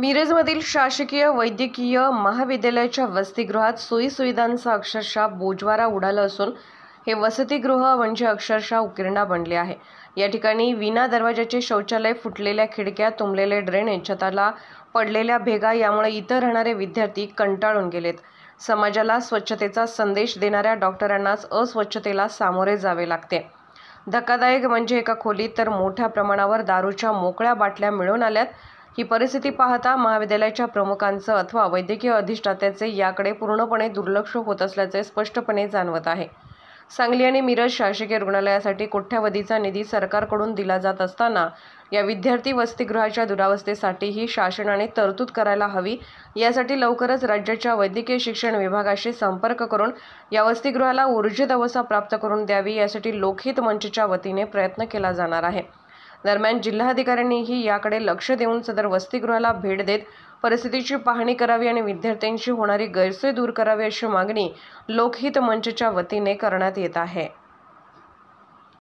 मिरजमधील शासकीय वैद्यकीय महाविद्यालयाच्या वसतिगृहात सोयीसुविधांचा अक्षरशः बोजवारा उडाला असून हे वसतिगृह म्हणजे अक्षरशः उकिरडा बनले आहे। या ठिकाणी विना दरवाजाचे शौचालय, फुटलेल्या खिडक्या, तुंबलेले ड्रेनेज, छताला पडलेल्या भेगा यामुळे इतर राहणारे विद्यार्थी कंटाळून गेलेत। समाजाला स्वच्छतेचा संदेश देणाऱ्या डॉक्टरांनाच अस्वच्छतेला सामोरे जावे लागते। धक्कादायक म्हणजे एका खोलीत तर मोठ्या प्रमाणावर दारूच्या मोकळ्या बाटल्या मिळून आल्यात। ही परिस्थिती पाहता महाविद्यालयाच्या प्रमुखांचं अथवा वैद्यकीय अधिष्ठात्याचे याकडे पूर्णपणे दुर्लक्ष होत असल्याचे स्पष्टपणे जाणवत आहे। सांगली आणि मिरज शासकीय रुग्णालयासाठी कोट्यावधीचा निधी सरकारकडून दिला जात असताना या विद्यार्थी वसतिगृहाच्या दुरावस्थेसाठीही शासनाने तरतूद करायला हवी। यासाठी लवकरच राज्याच्या वैद्यकीय शिक्षण विभागाशी संपर्क करून या वसतिगृहाला ऊर्जित अवस्था प्राप्त करून द्यावी, यासाठी लोकहित मंचच्या वतीने प्रयत्न केला जाणार आहे। दरम्यान जिल्हाधिकाऱ्यांनीही याकडे लक्ष देऊन सदर वसतिगृहाला भेट देत परिस्थितीची पाहणी करावी आणि विद्यार्थ्यांची होणारी गैरसोय दूर करावी, अशी मागणी लोकहित मंचच्या वतीने करण्यात येत आहे।